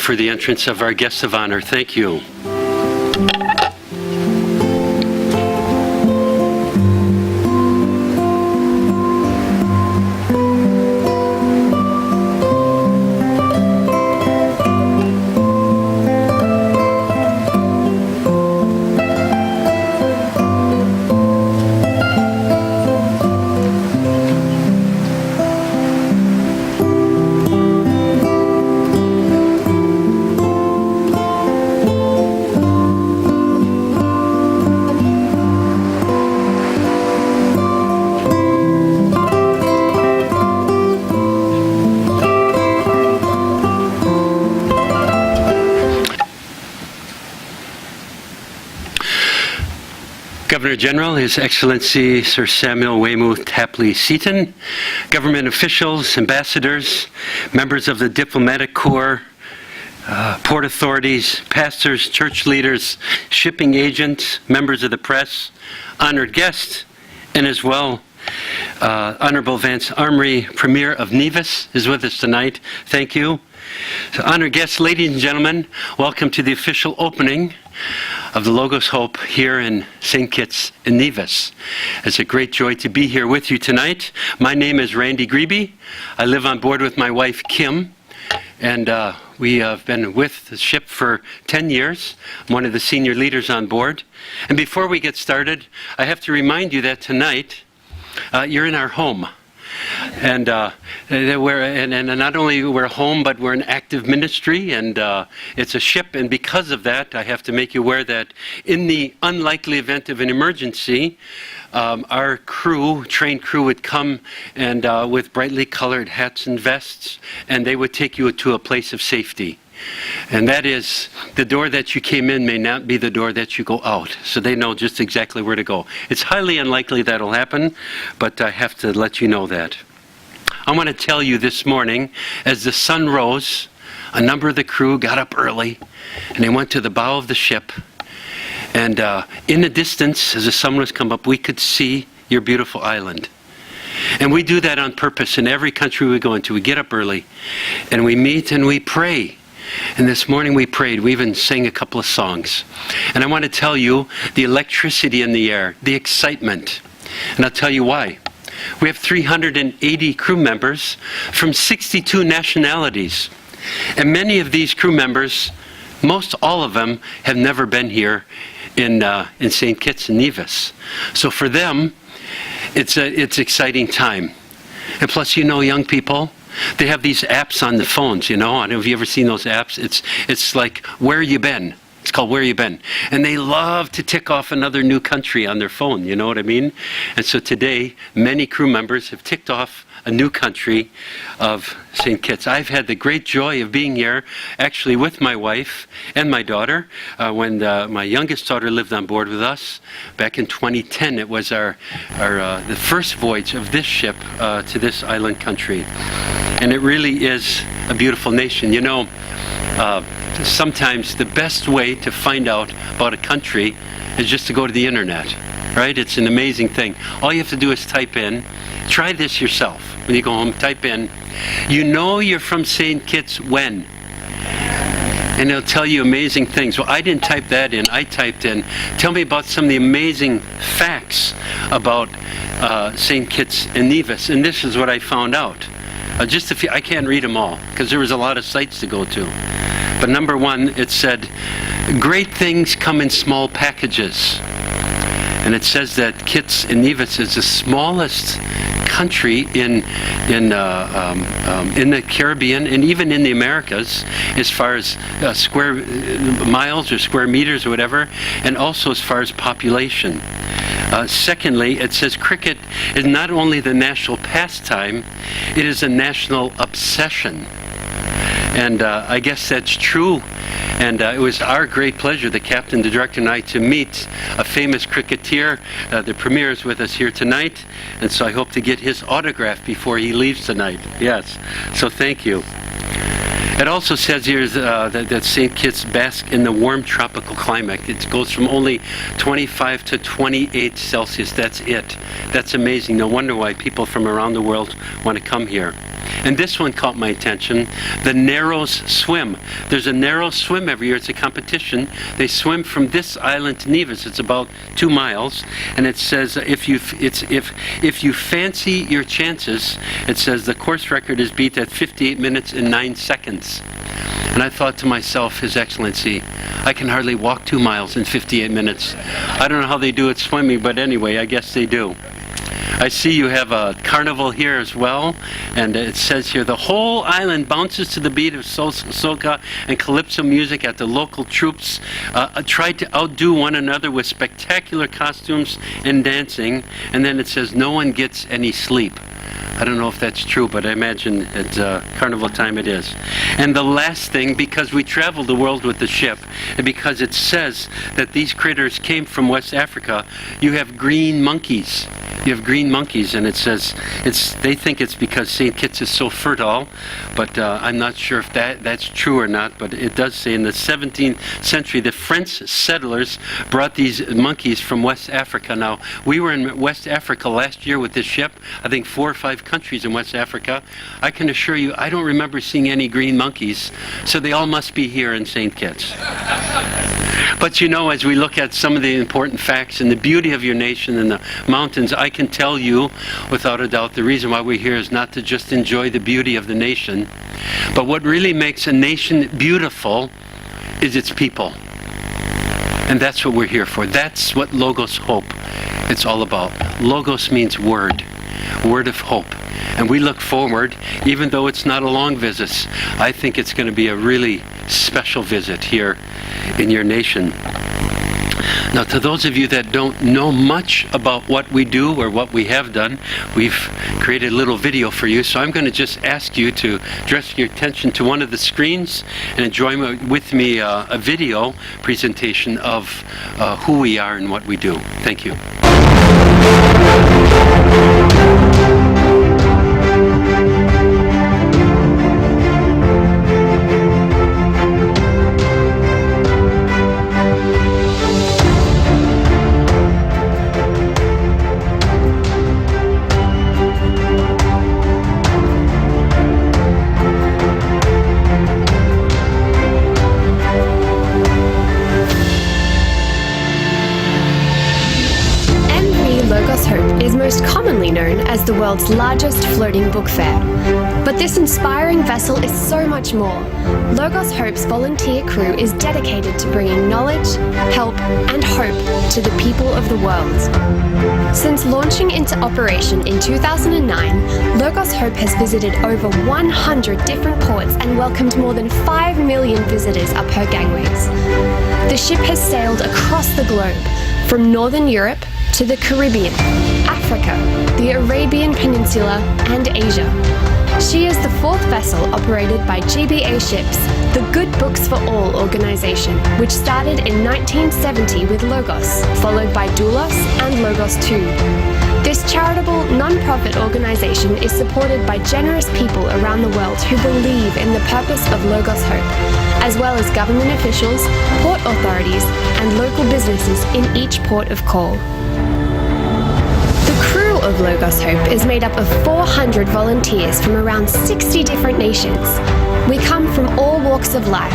for the entrance of our guests of honor. Thank you. Governor General, His Excellency Sir Samuel Weymouth Tapley Seaton, government officials, ambassadors, members of the diplomatic corps, port authorities, pastors, church leaders, shipping agents, members of the press, honored guests, and as well, Honorable Vance Armory, Premier of Nevis, is with us tonight. Thank you. So, honored guests, ladies and gentlemen, welcome to the official opening of the LOGOS Hope here in St. Kitts in Nevis. It's a great joy to be here with you tonight. My name is Randy Grebe. I live on board with my wife Kim, and we have been with the ship for 10 years. I'm one of the senior leaders on board. And before we get started, I have to remind you that tonight you're in our home. And not only we're home, but we're an active ministry, and it's a ship. And because of that, I have to make you aware that in the unlikely event of an emergency, our crew, trained crew, would come and with brightly colored hats and vests, and they would take you to a place of safety. And that is, the door that you came in may not be the door that you go out. So they know just exactly where to go. It's highly unlikely that'll happen, but I have to let you know that. I want to tell you this morning, as the sun rose, a number of the crew got up early, and they went to the bow of the ship. And in the distance, as the sun was come up, we could see your beautiful island. And we do that on purpose in every country we go into. We get up early, and we meet and we pray. And this morning we prayed. We even sang a couple of songs. And I want to tell you the electricity in the air, the excitement. And I'll tell you why. We have 380 crew members from 62 nationalities. And many of these crew members, most all of them, have never been here in St. Kitts and Nevis. So for them, it's exciting time. And plus, you know, young people, they have these apps on the phones, you know. I don't know if you've ever seen those apps. It's like, where you been? It's called Where You Been. And they love to tick off another new country on their phone, you know what I mean? And so today, many crew members have ticked off a new country of St. Kitts. I've had the great joy of being here, actually with my wife and my daughter. When my youngest daughter lived on board with us back in 2010, it was the first voyage of this ship to this island country. And it really is a beautiful nation. You know, sometimes the best way to find out about a country is just to go to the internet, right? It's an amazing thing. All you have to do is type in, try this yourself. When you go home, type in, you know you're from St. Kitts when? And it'll tell you amazing things. Well, I didn't type that in. I typed in, tell me about some of the amazing facts about St. Kitts and Nevis. And this is what I found out. Just a few, I can't read them all because there was a lot of sites to go to. But number one, it said, great things come in small packages. And it says that Kitts and Nevis is the smallest country in the Caribbean and even in the Americas as far as square miles or square meters or whatever, and also as far as population. Secondly, it says cricket is not only the national pastime, it is a national obsession. And I guess that's true. And it was our great pleasure, the captain, the director, and I, to meet a famous cricketer. The Premier is with us here tonight, and so I hope to get his autograph before he leaves tonight. Yes, so thank you. It also says here that St. Kitts bask in the warm tropical climate. It goes from only 25 to 28 Celsius. That's it. That's amazing. No wonder why people from around the world want to come here. And this one caught my attention, the Narrows Swim. There's a narrow swim every year. It's a competition. They swim from this island to Nevis. It's about 2 miles. And it says if you fancy your chances, it says the course record is beat at 58 minutes and 9 seconds. And I thought to myself, His Excellency, I can hardly walk 2 miles in 58 minutes. I don't know how they do it swimming, but anyway, I guess they do. I see you have a carnival here as well, and it says here, the whole island bounces to the beat of soca and calypso music at the local troops tried to outdo one another with spectacular costumes and dancing, and then it says no one gets any sleep. I don't know if that's true, but I imagine at carnival time it is. And the last thing, because we traveled the world with the ship, and because it says that these critters came from West Africa, you have green monkeys. You have green monkeys, and it says they think it's because St. Kitts is so fertile, but I'm not sure if that's true or not, but it does say in the 17th century the French settlers brought these monkeys from West Africa. Now, we were in West Africa last year with this ship, I think 4 or 5 countries in West Africa. I can assure you, I don't remember seeing any green monkeys, so they all must be here in St. Kitts. But you know, as we look at some of the important facts and the beauty of your nation and the mountains, I can tell you, without a doubt, the reason why we're here is not to just enjoy the beauty of the nation, but what really makes a nation beautiful is its people. And that's what we're here for. That's what Logos Hope it's all about. Logos means word, word of hope. And we look forward, even though it's not a long visit, I think it's going to be a really special visit here in your nation. Now, to those of you that don't know much about what we do or what we have done, we've created a little video for you. So I'm going to just ask you to direct your attention to one of the screens and enjoy with me a video presentation of who we are and what we do. Thank you. Is most commonly known as the world's largest floating book fair. But this inspiring vessel is so much more. Logos Hope's volunteer crew is dedicated to bringing knowledge, help, and hope to the people of the world. Since launching into operation in 2009, Logos Hope has visited over 100 different ports and welcomed more than 5 million visitors up her gangways. The ship has sailed across the globe, from Northern Europe to the Caribbean, Africa, the Arabian Peninsula, and Asia. She is the 4th vessel operated by GBA Ships, the Good Books for All organization, which started in 1970 with Logos, followed by Doulos and Logos 2. This charitable, non-profit organization is supported by generous people around the world who believe in the purpose of Logos Hope, as well as government officials, port authorities, and local businesses in each port of call. The crew of Logos Hope is made up of 400 volunteers from around 60 different nations. We come from all walks of life,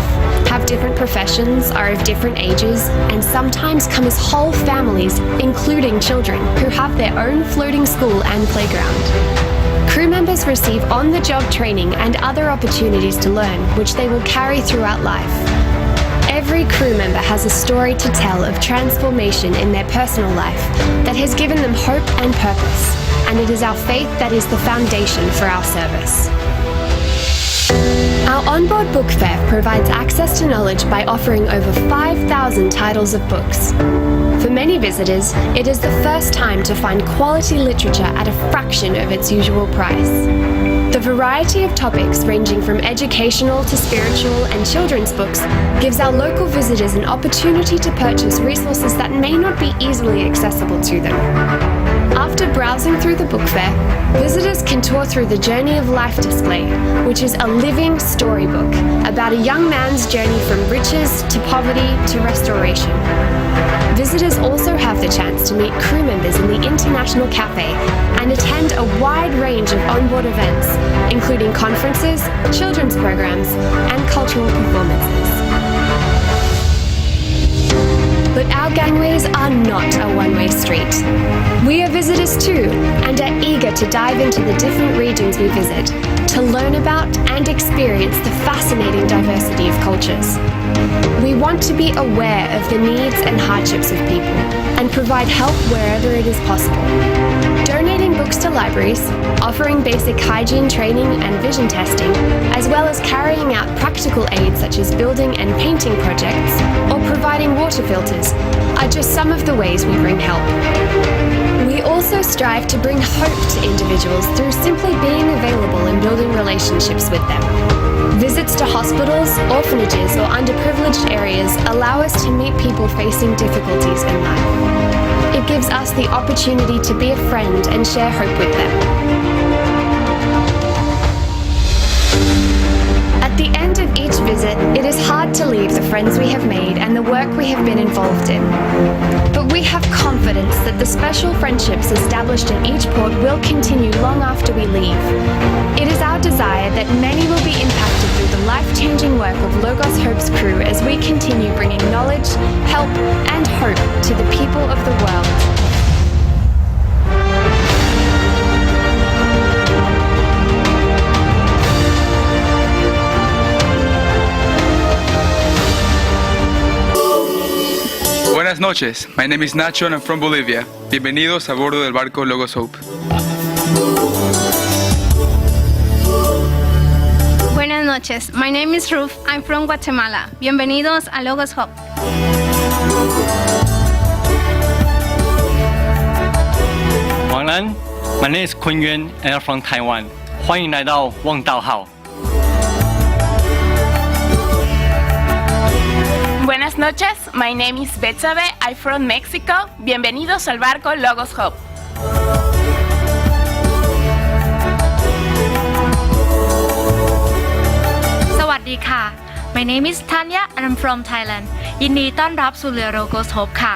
have different professions, are of different ages, and sometimes come as whole families, including children, who have their own floating school and playground. Crew members receive on-the-job training and other opportunities to learn, which they will carry throughout life. Every crew member has a story to tell of transformation in their personal life that has given them hope and purpose, and it is our faith that is the foundation for our service. Our onboard book fair provides access to knowledge by offering over 5,000 titles of books. For many visitors, it is the first time to find quality literature at a fraction of its usual price. The variety of topics ranging from educational to spiritual and children's books gives our local visitors an opportunity to purchase resources that may not be easily accessible to them. After browsing through the book fair, visitors can tour through the Journey of Life display, which is a living storybook about a young man's journey from riches to poverty to restoration. Visitors also have the chance to meet crew members in the International Cafe and attend a wide range of onboard events, including conferences, children's programs, and cultural performances. But our gangways are not a one-way street. We are visitors too, and are eager to dive into the different regions we visit, to learn about and experience the fascinating diversity of cultures. We want to be aware of the needs and hardships of people, and provide help wherever it is possible. Donating books to libraries, offering basic hygiene training and vision testing, as well as carrying out practical aids such as building and painting projects, or providing water filters, are just some of the ways we bring help. We also strive to bring hope to individuals through simply being available and building relationships with them. Visits to hospitals, orphanages, or underprivileged areas allow us to meet people facing difficulties in life. It gives us the opportunity to be a friend and share hope with them. At the end of each visit, it is hard to leave the friends we have made and the work we have been involved in. But we have confidence that the special friendships established in each port will continue long after we leave. It is our desire that many will be impacted through the life-changing work of Logos Hope's crew as we continue bringing knowledge, help, and hope to the people of the world. Buenas noches, my name is Nacho and I'm from Bolivia. Bienvenidos a bordo del barco Logos Hope. Buenas noches, my name is Ruth, I'm from Guatemala. Bienvenidos a Logos Hope. Wang Lan, my name is Kun Yuan and I'm from Taiwan. 欢迎来到望道号。 Buenas noches, my name is Betsabe, I'm from Mexico. Bienvenidos al barco Logos Hope. Sawadika. My name is Tanya and I'm from Thailand. ยินดีต้อนรับสู่เรือ Logos Hope ค่ะ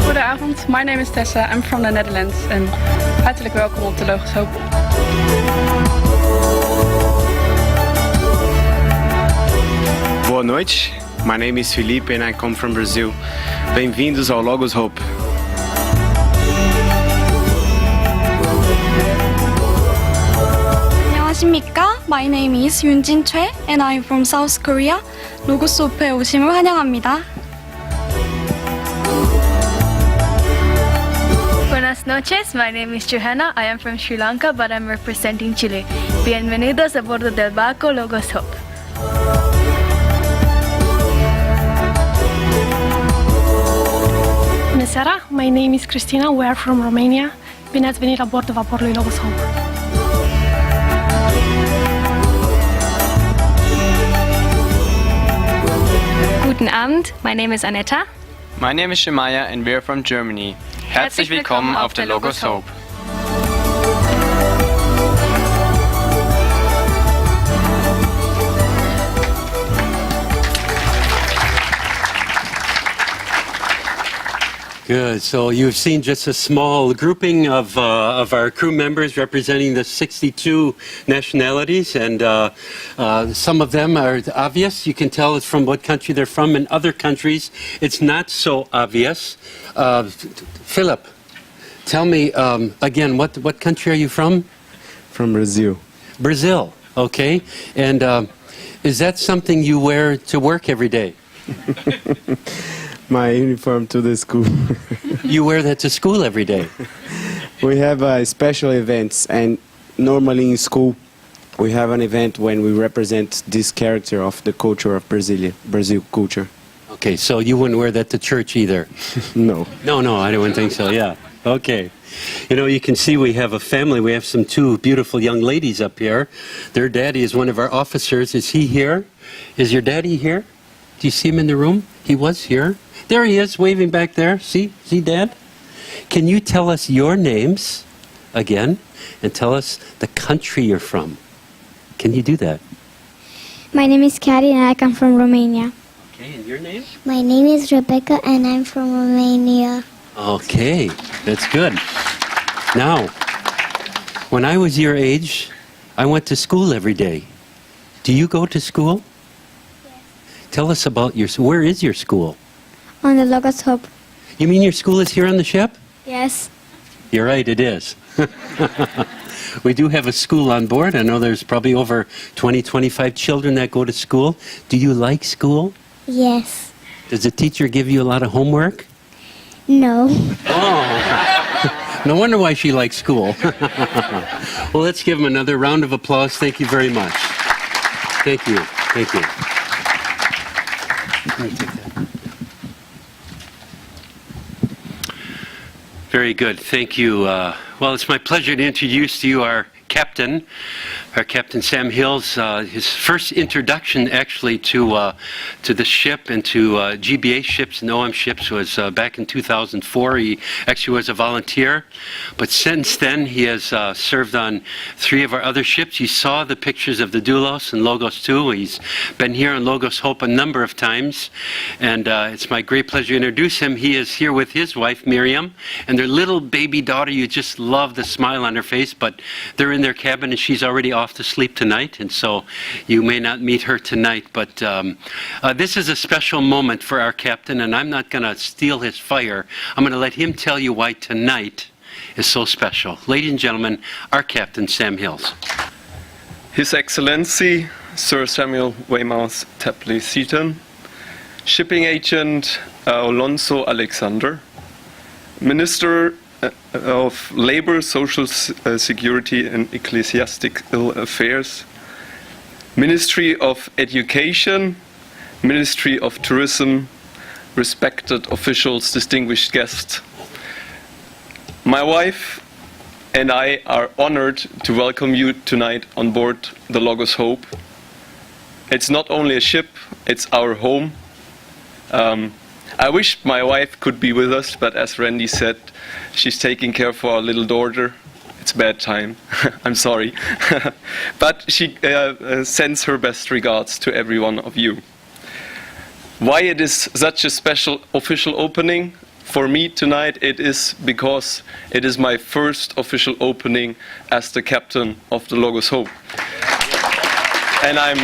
Goedenavond, my name is Tessa, I'm from the Netherlands en hartelijk welkom op de Logos Hope. Boa noite, my name is Felipe and I come from Brazil. Bem-vindos ao Logos Hope. 안녕하십니까? My name is 윤진 최 and I'm from South Korea. 로고스 호프에 오심을 환영합니다. Buenas noches, my name is Johanna. I am from Sri Lanka, but I'm representing Chile. Bienvenidos a bordo del barco Logos Hope. Bună seara, my name is Cristina, we are from Romania. Bine ați venit la bordul vaporului Logos Hope. Guten Abend, my name is Anetta. My name is Shemaya and we're from Germany. Herzlich willkommen auf der Logos Hope. Good. So you've seen just a small grouping of our crew members representing the 62 nationalities, and some of them are obvious. You can tell it's from what country they're from. In other countries, it's not so obvious. Philip, tell me again, what country are you from? From Brazil. Brazil. Okay. And is that something you wear to work every day? My uniform to the school. You wear that to school every day? We have special events, and normally in school we have an event when we represent this character of the culture of Brazil culture. Okay, so you wouldn't wear that to church either? No. No, I don't think so, yeah. Okay. You know, you can see we have a family. We have two beautiful young ladies up here. Their daddy is one of our officers. Is he here? Is your daddy here? Do you see him in the room? He was here. There he is, waving back there. See, Dad? Can you tell us your names again and tell us the country you're from? Can you do that? My name is Kari and I come from Romania. Okay, and your name? My name is Rebecca and I'm from Romania. Okay, that's good. Now, when I was your age, I went to school every day. Do you go to school? Yes. Tell us about where is your school? On the Logos Hope. You mean your school is here on the ship? Yes. You're right, it is. We do have a school on board. I know there's probably over 20, 25 children that go to school. Do you like school? Yes. Does the teacher give you a lot of homework? No. Oh, no wonder why she likes school. Well, let's give him another round of applause. Thank you very much. Thank you. Thank you. Let me take that. Very good. Thank you. Well, it's my pleasure to introduce to you our Captain Sam Hills. His first introduction, actually, to the ship and to GBA ships and OM ships was back in 2004. He actually was a volunteer, but since then he has served on 3 of our other ships. You saw the pictures of the Doulos and Logos 2. He's been here on Logos Hope a number of times, and it's my great pleasure to introduce him. He is here with his wife Miriam and their little baby daughter. You just love the smile on her face, but they're in their cabin and she's already off to sleep tonight, and so you may not meet her tonight, but this is a special moment for our captain, and I'm not going to steal his fire. I'm going to let him tell you why tonight is so special. Ladies and gentlemen, our Captain Sam Hills. His Excellency Sir Samuel Weymouth Tapley Seaton, Shipping Agent Alonso Alexander, Minister of Labor, Social Security and Ecclesiastical Affairs, Ministry of Education, Ministry of Tourism, respected officials, distinguished guests. My wife and I are honored to welcome you tonight on board the Logos Hope. It's not only a ship, it's our home. I wish my wife could be with us, but as Randy said, she's taking care for our little daughter. It's bad time. I'm sorry. But she sends her best regards to every one of you. Why it is such a special official opening for me tonight? It is because it is my first official opening as the captain of the Logos Hope. And I'm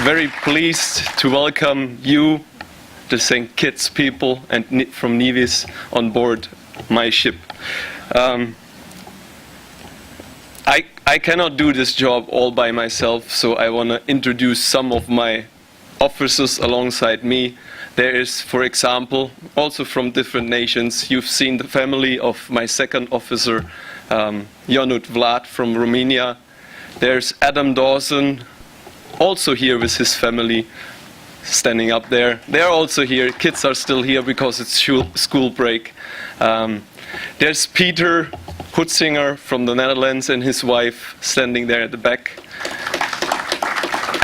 very pleased to welcome you, the St. Kitts people and from Nevis, on board my ship. I cannot do this job all by myself, so I want to introduce some of my officers alongside me. There is, for example, also from different nations, you've seen the family of my second officer, Jonut Vlad from Romania. There's Adam Dawson, also here with his family, standing up there. They're also here. Kids are still here because it's school break. There's Peter Hutzinger from the Netherlands and his wife standing there at the back.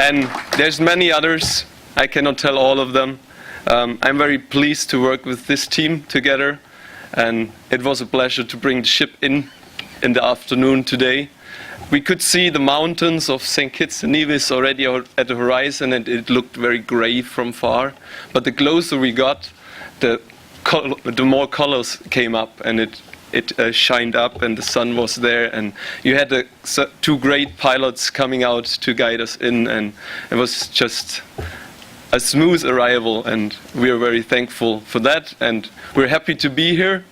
And there's many others. I cannot tell all of them. I'm very pleased to work with this team together, and it was a pleasure to bring the ship in the afternoon today. We could see the mountains of St. Kitts and Nevis already at the horizon, and it looked very grey from far. But the closer we got, the more colors came up, and it shined up, and the sun was there, and you had the 2 great pilots coming out to guide us in, and it was just a smooth arrival, and we are very thankful for that, and we're happy to be here,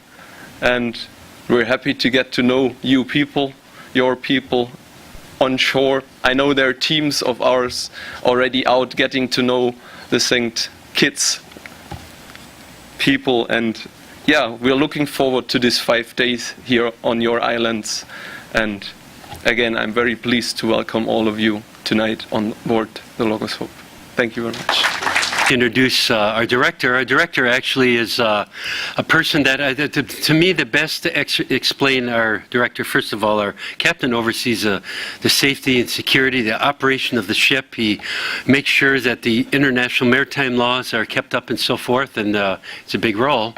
and we're happy to get to know you people, your people on shore. I know there are teams of ours already out getting to know the St. Kitts people, and yeah, we're looking forward to these 5 days here on your islands. And again, I'm very pleased to welcome all of you tonight on board the Logos Hope. Thank you very much. to introduce our director. Our director actually is a person that, to me, the best to explain our director, first of all, our captain oversees the safety and security, the operation of the ship. He makes sure that the international maritime laws are kept up and so forth, and it's a big role.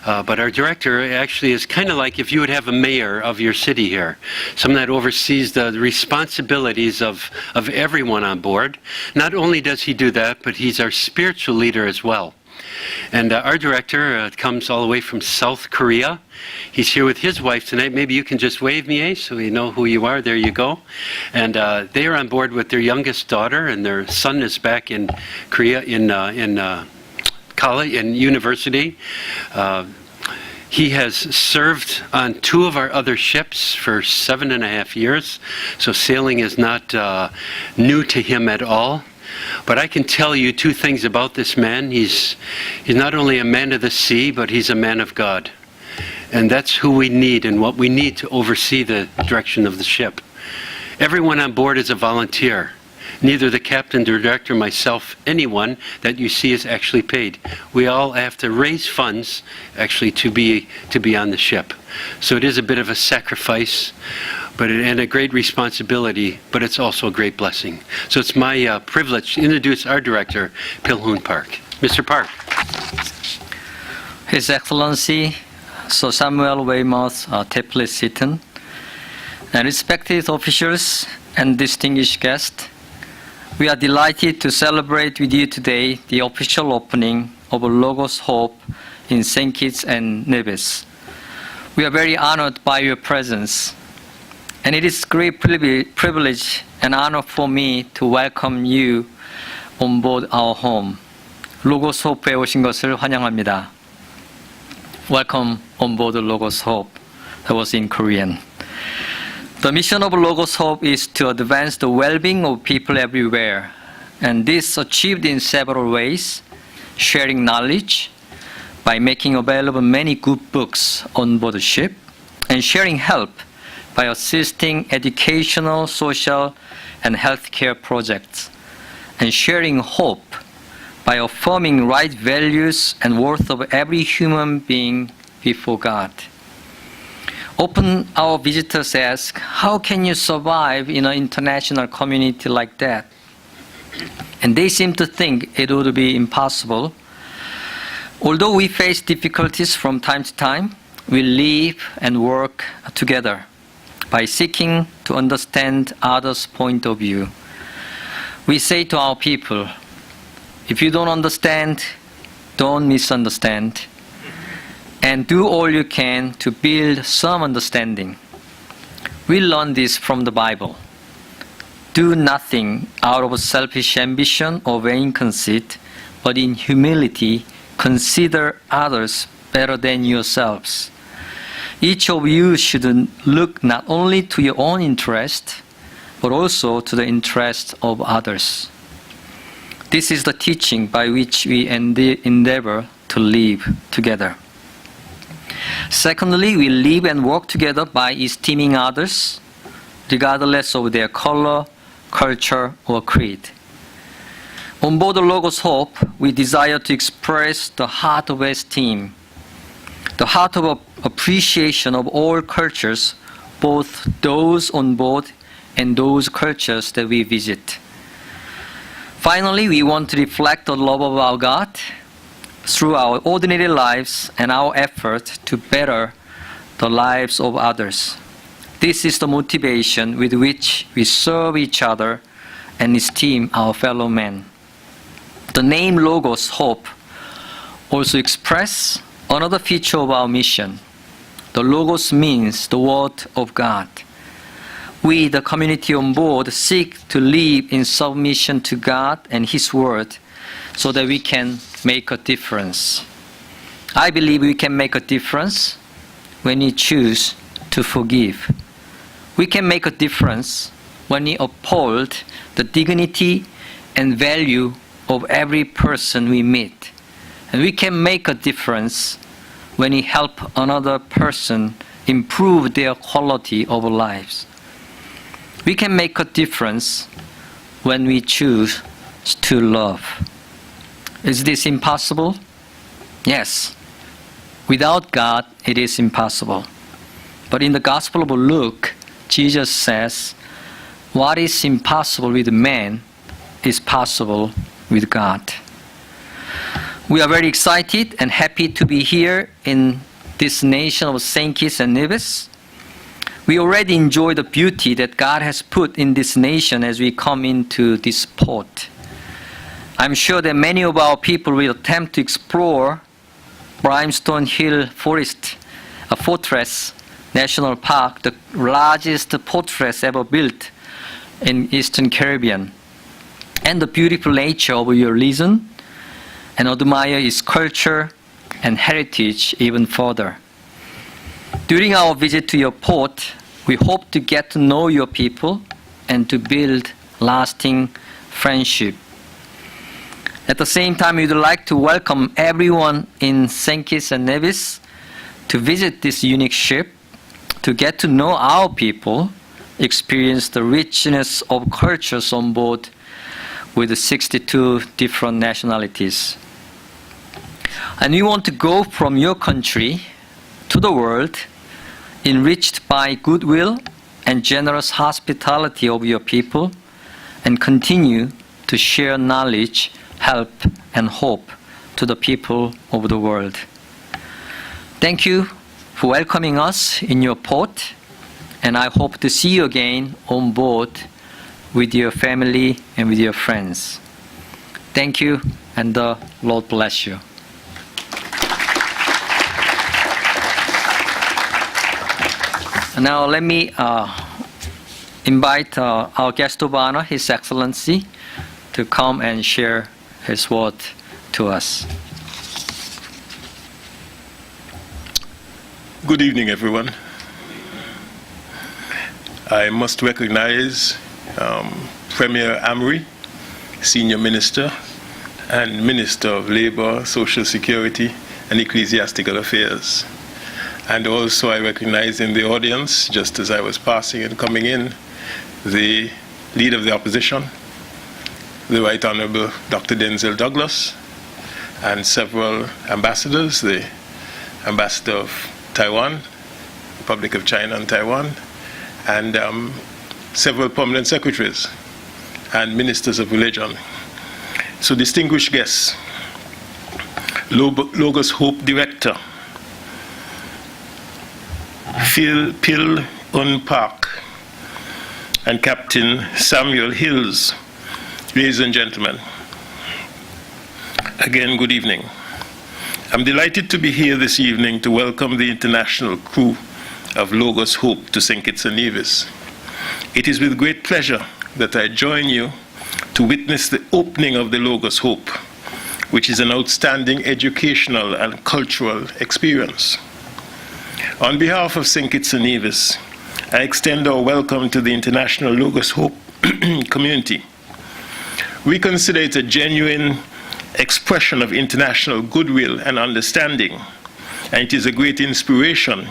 But our director actually is kind of like if you would have a mayor of your city here, someone that oversees the responsibilities of everyone on board. Not only does he do that, but he's our spiritual leader as well. And our director comes all the way from South Korea. He's here with his wife tonight. Maybe you can just wave me, so we know who you are. There you go. And they are on board with their youngest daughter, and their son is back in Korea in college, in university. He has served on 2 of our other ships for 7.5 years, so sailing is not new to him at all. But I can tell you 2 things about this man. He's not only a man of the sea, but he's a man of God. And that's who we need and what we need to oversee the direction of the ship. Everyone on board is a volunteer. Neither the captain, director, myself, anyone that you see is actually paid. We all have to raise funds actually to be on the ship. So it is a bit of a sacrifice, and a great responsibility, but it's also a great blessing. So it's my privilege to introduce our director, Pil-hoon Park. Mr. Park. His Excellency Sir Samuel Weymouth Tapley Seaton, and respected officials and distinguished guests, we are delighted to celebrate with you today the official opening of Logos Hope in St. Kitts and Nevis. We are very honored by your presence, and it is a great privilege and honor for me to welcome you on board our home. Logos Hope에 오신 것을 환영합니다. Welcome on board Logos Hope. That was in Korean. The mission of Logos Hope is to advance the well-being of people everywhere, and this achieved in several ways: sharing knowledge by making available many good books on board the ship, and sharing help by assisting educational, social, and healthcare projects, and sharing hope by affirming right values and worth of every human being before God. Often our visitors ask, how can you survive in an international community like that? And they seem to think it would be impossible. Although we face difficulties from time to time, we live and work together by seeking to understand others' point of view. We say to our people, if you don't understand, don't misunderstand, and do all you can to build some understanding. We learn this from the Bible. Do nothing out of selfish ambition or vain conceit, but in humility consider others better than yourselves. Each of you should look not only to your own interest, but also to the interest of others. This is the teaching by which we endeavor to live together. Secondly, we live and work together by esteeming others, regardless of their color, culture, or creed. On board the Logos Hope, we desire to express the heart of esteem, the heart of appreciation of all cultures, both those on board and those cultures that we visit. Finally, we want to reflect the love of our God through our ordinary lives and our effort to better the lives of others. This is the motivation with which we serve each other and esteem our fellow men. The name Logos, Hope, also expresses another feature of our mission. The Logos means the Word of God. We, the community on board, seek to live in submission to God and His Word so that we can make a difference. I believe we can make a difference when we choose to forgive. We can make a difference when we uphold the dignity and value of every person we meet. And we can make a difference when we help another person improve their quality of lives. We can make a difference when we choose to love. Is this impossible? Yes. Without God, it is impossible. But in the Gospel of Luke, Jesus says, what is impossible with man is possible with God. We are very excited and happy to be here in this nation of St. Kitts and Nevis. We already enjoy the beauty that God has put in this nation as we come into this port. I'm sure that many of our people will attempt to explore Brimstone Hill Fortress National Park, the largest fortress ever built in Eastern Caribbean, and the beautiful nature of your region, and admire its culture and heritage even further. During our visit to your port, we hope to get to know your people and to build lasting friendship. At the same time, we would like to welcome everyone in St. Kitts and Nevis to visit this unique ship, to get to know our people, experience the richness of cultures on board with the 62 different nationalities. And we want to go from your country to the world, enriched by goodwill and generous hospitality of your people, and continue to share knowledge, help, and hope to the people of the world. Thank you for welcoming us in your port, and I hope to see you again on board with your family and with your friends. Thank you, and the Lord bless you. Now let me invite our guest of honor, His Excellency, to come and share his word to us. Good evening, everyone. I must recognize Premier Amory, Senior Minister, and Minister of Labor, Social Security, and Ecclesiastical Affairs. And also I recognize in the audience, just as I was passing and coming in, the Leader of the Opposition, the Right Honorable Dr. Denzel Douglas, and several ambassadors, the Ambassador of Taiwan, Republic of China and Taiwan, and several permanent secretaries and ministers of religion. So distinguished guests, Logos Hope Director, Phil Unpark, and Captain Samuel Hills, ladies and gentlemen, again, good evening. I'm delighted to be here this evening to welcome the international crew of Logos Hope to St. Kitts and Nevis. It is with great pleasure that I join you to witness the opening of the Logos Hope, which is an outstanding educational and cultural experience. On behalf of St. Kitts and Nevis, I extend our welcome to the international Logos Hope community. We consider it a genuine expression of international goodwill and understanding, and it is a great inspiration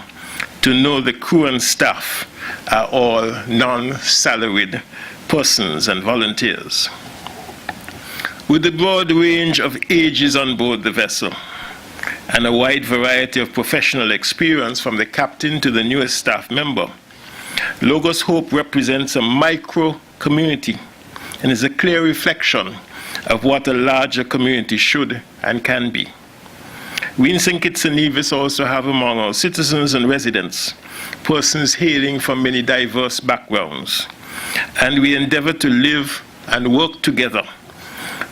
to know the crew and staff are all non-salaried persons and volunteers. With the broad range of ages on board the vessel and a wide variety of professional experience from the captain to the newest staff member, Logos Hope represents a micro-community and is a clear reflection of what a larger community should and can be. We in St. Kitts and Nevis also have among our citizens and residents persons hailing from many diverse backgrounds, and we endeavor to live and work together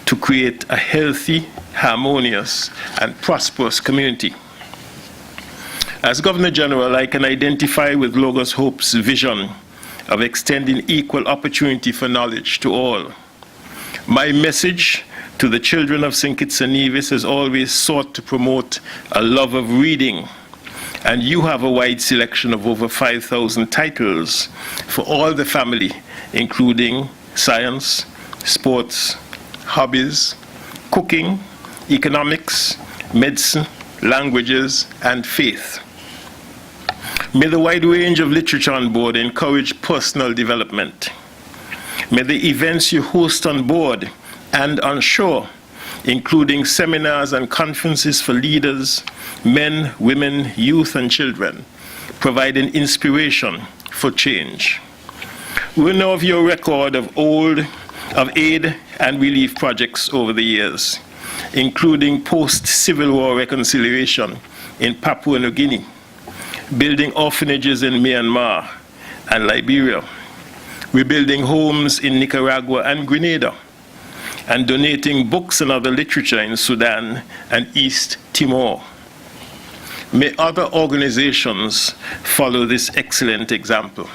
to create a healthy, harmonious, and prosperous community. As Governor General, I can identify with Logos Hope's vision of extending equal opportunity for knowledge to all. My message to the children of St. Kitts and Nevis has always sought to promote a love of reading, and you have a wide selection of over 5,000 titles for all the family, including science, sports, hobbies, cooking, economics, medicine, languages, and faith. May the wide range of literature on board encourage personal development. May the events you host on board and on shore including seminars and conferences for leaders, men, women, youth, and children, providing inspiration for change. We know of your record of aid and relief projects over the years, including post-Civil War reconciliation in Papua New Guinea, building orphanages in Myanmar and Liberia, rebuilding homes in Nicaragua and Grenada, and donating books and other literature in Sudan and East Timor. May other organizations follow this excellent example.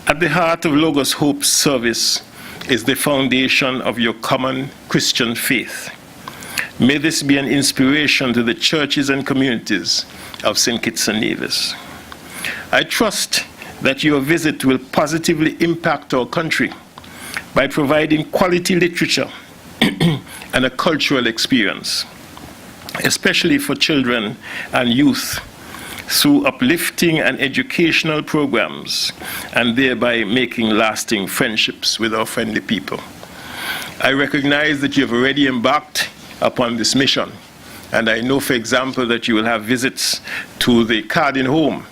At the heart of Logos Hope's service is the foundation of your common Christian faith. May this be an inspiration to the churches and communities of St. Kitts and Nevis. I trust that your visit will positively impact our country by providing quality literature and a cultural experience, especially for children and youth, through uplifting and educational programs, and thereby making lasting friendships with our friendly people. I recognize that you have already embarked upon this mission, and I know, for example, that you will have visits to the Cardin home,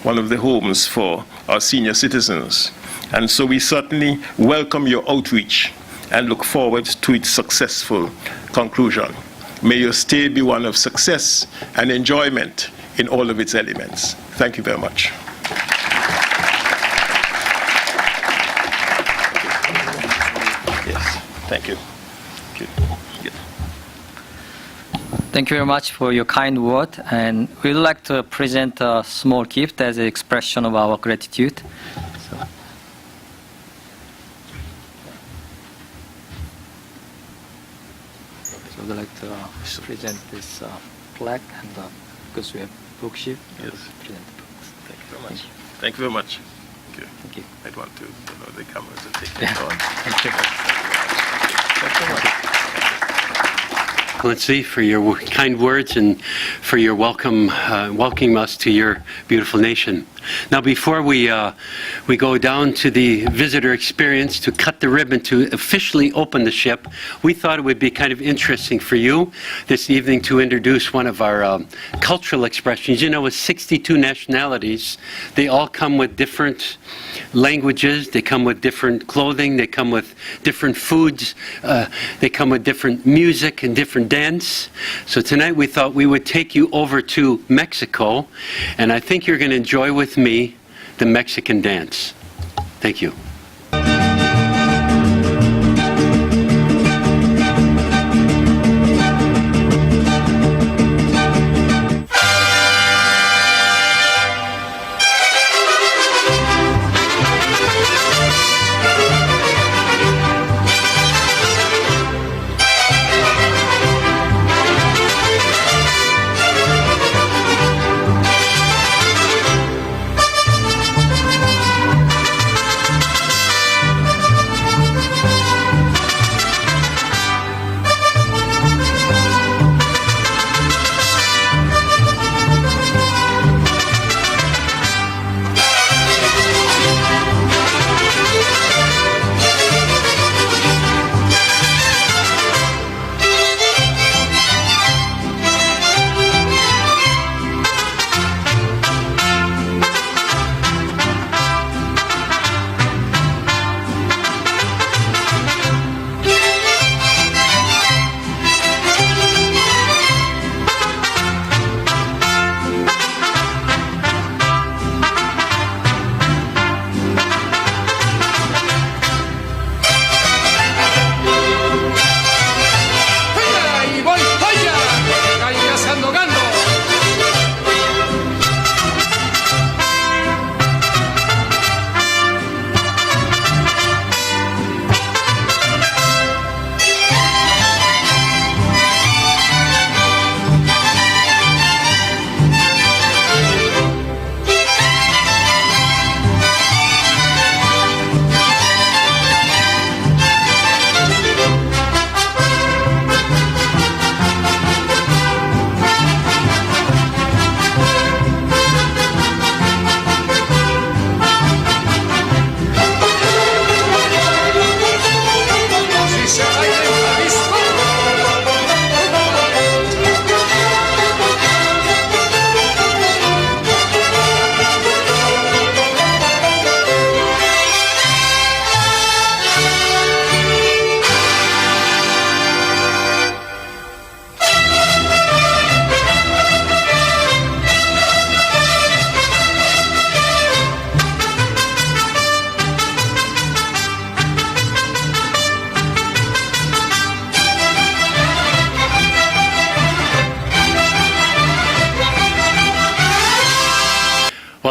one of the homes for our senior citizens. And so we certainly welcome your outreach and look forward to its successful conclusion. May your stay be one of success and enjoyment in all of its elements. Thank you very much. Yes, thank you. Thank you very much for your kind word, and we'd like to present a small gift as an expression of our gratitude. So we'd like to present this plaque, and because we have bookship, yes, present the books. Thank you very much. Thank you very much. Thank you. Thank you. I'd want to know the cameras and take it on. Thank you. Thanks so much. Excellency, for your kind words and for your welcoming us to your beautiful nation. Now, before we go down to the visitor experience to cut the ribbon to officially open the ship, we thought it would be kind of interesting for you this evening to introduce one of our cultural expressions. You know, with 62 nationalities, they all come with different languages, they come with different clothing, they come with different foods, they come with different music and different dance. So tonight we thought we would take you over to Mexico, and I think you're going to enjoy with me the Mexican dance. Thank you.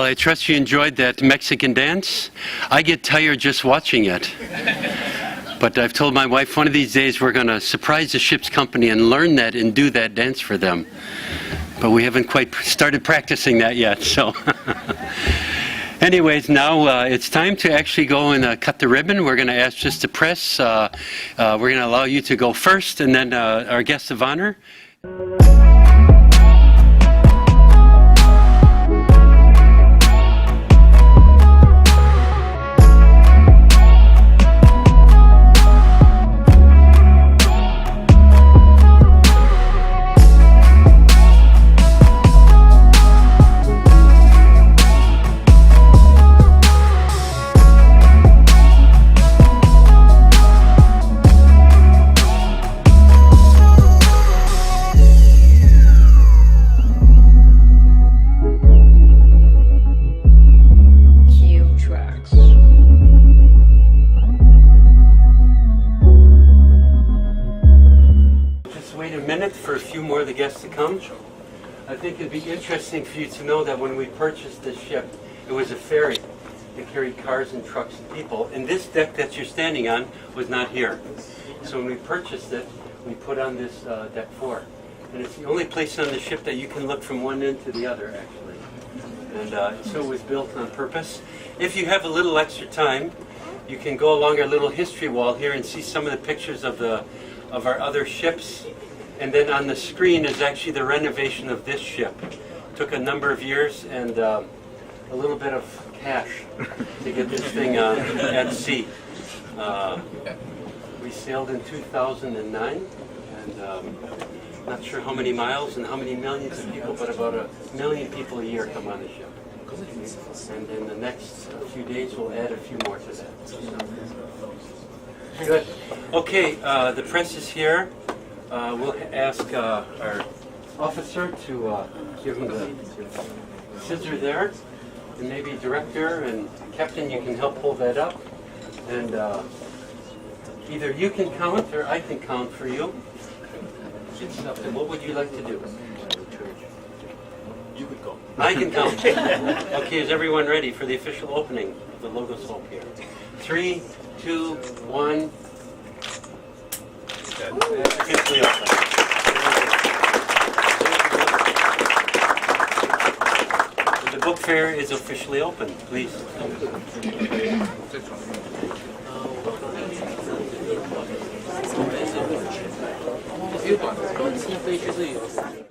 Well, I trust you enjoyed that Mexican dance. I get tired just watching it. But I've told my wife one of these days we're going to surprise the ship's company and learn that and do that dance for them. But we haven't quite started practicing that yet, so. Anyways, now it's time to actually go and cut the ribbon. We're going to ask just the press. We're going to allow you to go first, and then our guest of honor. For a few more of the guests to come. I think it'd be interesting for you to know that when we purchased this ship, it was a ferry that carried cars and trucks and people. And this deck that you're standing on was not here. So when we purchased it, we put on this deck 4. And it's the only place on the ship that you can look from one end to the other, actually. And so it was built on purpose. If you have a little extra time, you can go along our little history wall here and see some of the pictures of our other ships. And then on the screen is actually the renovation of this ship. Took a number of years and a little bit of cash to get this thing at sea. We sailed in 2009, and not sure how many miles and how many millions of people, but about 1 million people a year come on the ship. And in the next few days, we'll add a few more to that. So. Good. Okay, the press is here. We'll ask our officer to give him the scissor there, and maybe director and captain, you can help pull that up. And either you can count or I can count for you. And what would you like to do? You could go. I can count. Okay, is everyone ready for the official opening of the Logos Hope here? 3, 2, 1. Officially open. The book fair is officially open. Please. Come on.